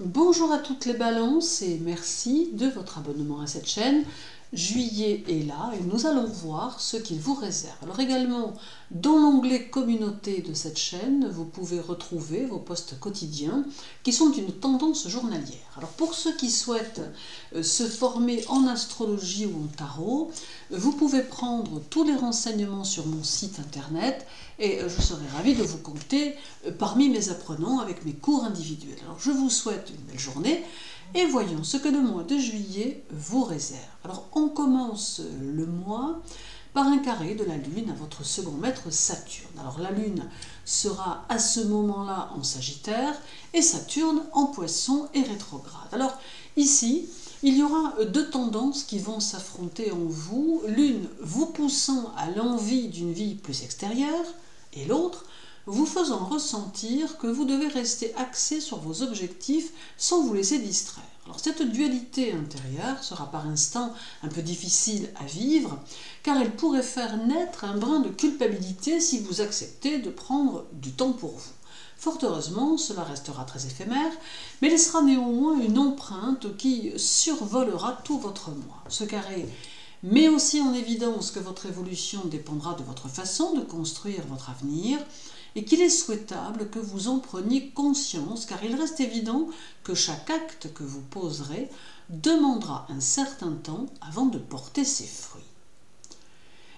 Bonjour à toutes les balances et merci de votre abonnement à cette chaîne. Juillet est là et nous allons voir ce qu'il vous réserve. Alors également, dans l'onglet communauté de cette chaîne, vous pouvez retrouver vos posts quotidiens qui sont une tendance journalière. Alors pour ceux qui souhaitent se former en astrologie ou en tarot, vous pouvez prendre tous les renseignements sur mon site internet et je serai ravie de vous compter parmi mes apprenants avec mes cours individuels. Alors je vous souhaite une belle journée. Et voyons ce que le mois de juillet vous réserve. Alors on commence le mois par un carré de la Lune à votre second maître Saturne. Alors la Lune sera à ce moment-là en Sagittaire et Saturne en Poisson et rétrograde. Alors ici, il y aura deux tendances qui vont s'affronter en vous, l'une vous poussant à l'envie d'une vie plus extérieure et l'autre vous faisant ressentir que vous devez rester axé sur vos objectifs sans vous laisser distraire. Alors cette dualité intérieure sera par instants un peu difficile à vivre, car elle pourrait faire naître un brin de culpabilité si vous acceptez de prendre du temps pour vous. Fort heureusement, cela restera très éphémère, mais laissera néanmoins une empreinte qui survolera tout votre mois. Ce carré met aussi en évidence que votre évolution dépendra de votre façon de construire votre avenir, et qu'il est souhaitable que vous en preniez conscience, car il reste évident que chaque acte que vous poserez demandera un certain temps avant de porter ses fruits.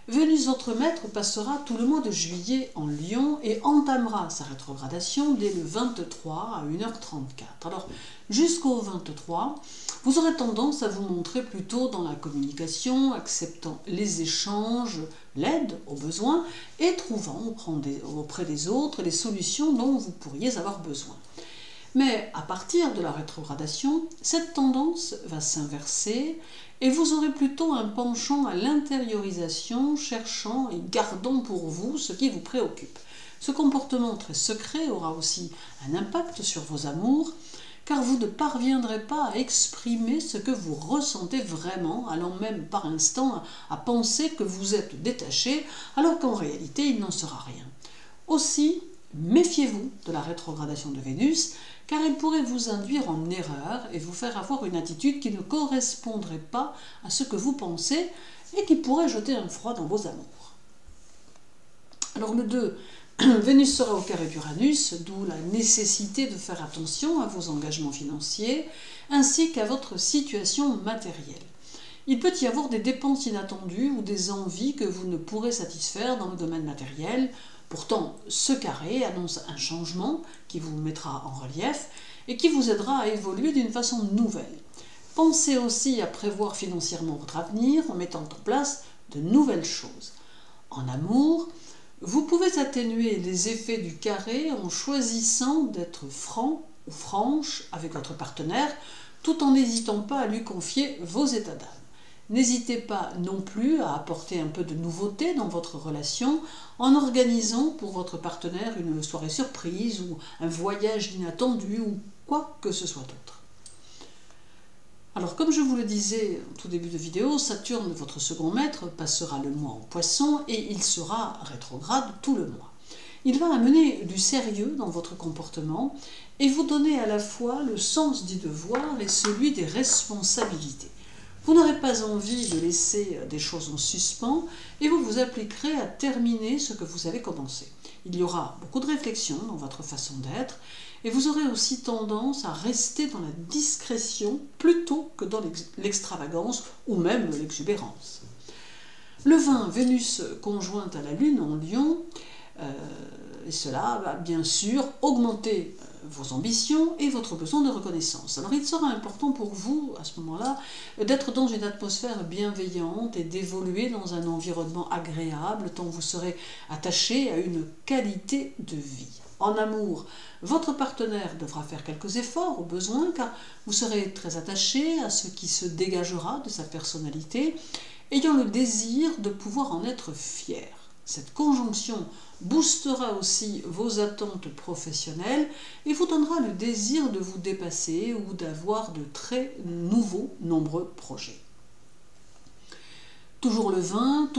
Vénus, votre maître, passera tout le mois de juillet en Lion et entamera sa rétrogradation dès le 23 à 1h34. Alors, jusqu'au 23, vous aurez tendance à vous montrer plutôt dans la communication, acceptant les échanges, l'aide aux besoins et trouvant auprès des autres les solutions dont vous pourriez avoir besoin. Mais à partir de la rétrogradation, cette tendance va s'inverser et vous aurez plutôt un penchant à l'intériorisation, cherchant et gardant pour vous ce qui vous préoccupe. Ce comportement très secret aura aussi un impact sur vos amours, car vous ne parviendrez pas à exprimer ce que vous ressentez vraiment, allant même par instant à penser que vous êtes détaché, alors qu'en réalité il n'en sera rien. Aussi, méfiez-vous de la rétrogradation de Vénus, car elle pourrait vous induire en erreur et vous faire avoir une attitude qui ne correspondrait pas à ce que vous pensez et qui pourrait jeter un froid dans vos amours. Alors le 2, Vénus sera au carré d'Uranus, d'où la nécessité de faire attention à vos engagements financiers ainsi qu'à votre situation matérielle. Il peut y avoir des dépenses inattendues ou des envies que vous ne pourrez satisfaire dans le domaine matériel. Pourtant, ce carré annonce un changement qui vous mettra en relief et qui vous aidera à évoluer d'une façon nouvelle. Pensez aussi à prévoir financièrement votre avenir en mettant en place de nouvelles choses. En amour, vous pouvez atténuer les effets du carré en choisissant d'être franc ou franche avec votre partenaire tout en n'hésitant pas à lui confier vos états d'âme. N'hésitez pas non plus à apporter un peu de nouveauté dans votre relation en organisant pour votre partenaire une soirée surprise ou un voyage inattendu ou quoi que ce soit d'autre. Alors comme je vous le disais au tout début de vidéo, Saturne, votre second maître, passera le mois en Poisson et il sera rétrograde tout le mois. Il va amener du sérieux dans votre comportement et vous donner à la fois le sens du devoir et celui des responsabilités. Vous n'aurez pas envie de laisser des choses en suspens et vous vous appliquerez à terminer ce que vous avez commencé. Il y aura beaucoup de réflexion dans votre façon d'être et vous aurez aussi tendance à rester dans la discrétion plutôt que dans l'extravagance ou même l'exubérance. Le 20, Vénus conjointe à la Lune en Lion, et cela va bien sûr augmenter vos ambitions et votre besoin de reconnaissance. Alors il sera important pour vous, à ce moment-là, d'être dans une atmosphère bienveillante et d'évoluer dans un environnement agréable tant vous serez attaché à une qualité de vie. En amour, votre partenaire devra faire quelques efforts au besoin car vous serez très attaché à ce qui se dégagera de sa personnalité, ayant le désir de pouvoir en être fier. Cette conjonction boostera aussi vos attentes professionnelles et vous donnera le désir de vous dépasser ou d'avoir de très nombreux projets. Toujours le 20.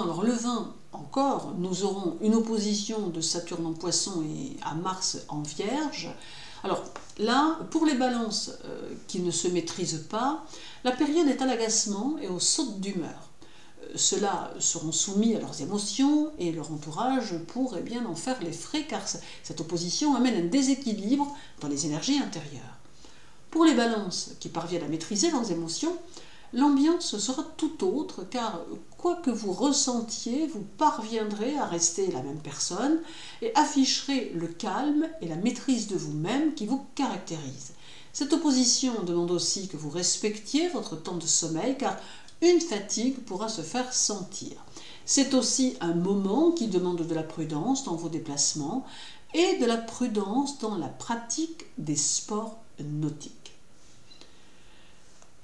Alors le 20, encore, nous aurons une opposition de Saturne en Poisson et à Mars en Vierge. Alors là, pour les balances qui ne se maîtrisent pas, la période est à l'agacement et aux sautes d'humeur. Ceux-là seront soumis à leurs émotions et leur entourage pourrait bien en faire les frais car cette opposition amène un déséquilibre dans les énergies intérieures. Pour les balances qui parviennent à maîtriser leurs émotions, l'ambiance sera tout autre car quoi que vous ressentiez, vous parviendrez à rester la même personne et afficherez le calme et la maîtrise de vous-même qui vous caractérisent. Cette opposition demande aussi que vous respectiez votre temps de sommeil car une fatigue pourra se faire sentir. C'est aussi un moment qui demande de la prudence dans vos déplacements et de la prudence dans la pratique des sports nautiques.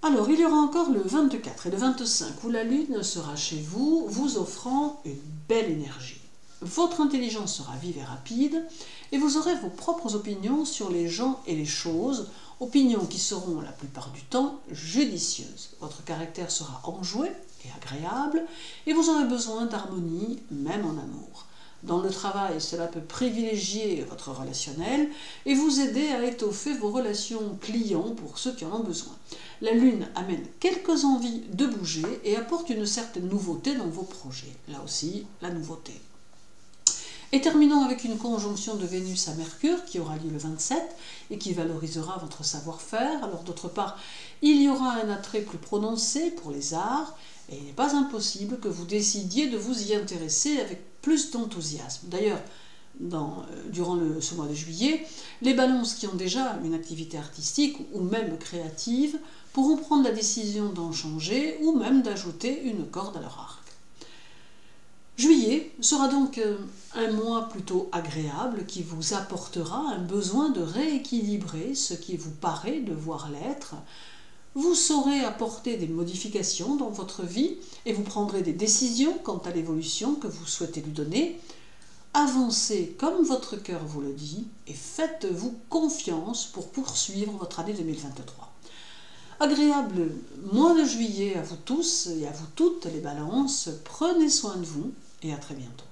Alors, il y aura encore le 24 et le 25 où la Lune sera chez vous, vous offrant une belle énergie. Votre intelligence sera vive et rapide et vous aurez vos propres opinions sur les gens et les choses, opinions qui seront la plupart du temps judicieuses. Votre caractère sera enjoué et agréable et vous aurez besoin d'harmonie même en amour. Dans le travail, cela peut privilégier votre relationnel et vous aider à étoffer vos relations clients pour ceux qui en ont besoin. La Lune amène quelques envies de bouger et apporte une certaine nouveauté dans vos projets. Là aussi, la nouveauté. Et terminons avec une conjonction de Vénus à Mercure qui aura lieu le 27 et qui valorisera votre savoir-faire. Alors d'autre part, il y aura un attrait plus prononcé pour les arts et il n'est pas impossible que vous décidiez de vous y intéresser avec plus d'enthousiasme. D'ailleurs, durant ce mois de juillet, les balances qui ont déjà une activité artistique ou même créative pourront prendre la décision d'en changer ou même d'ajouter une corde à leur arc. Juillet sera donc un mois plutôt agréable qui vous apportera un besoin de rééquilibrer ce qui vous paraît devoir l'être. Vous saurez apporter des modifications dans votre vie et vous prendrez des décisions quant à l'évolution que vous souhaitez lui donner. Avancez comme votre cœur vous le dit et faites-vous confiance pour poursuivre votre année 2023. Agréable mois de juillet à vous tous et à vous toutes les balances. Prenez soin de vous et à très bientôt.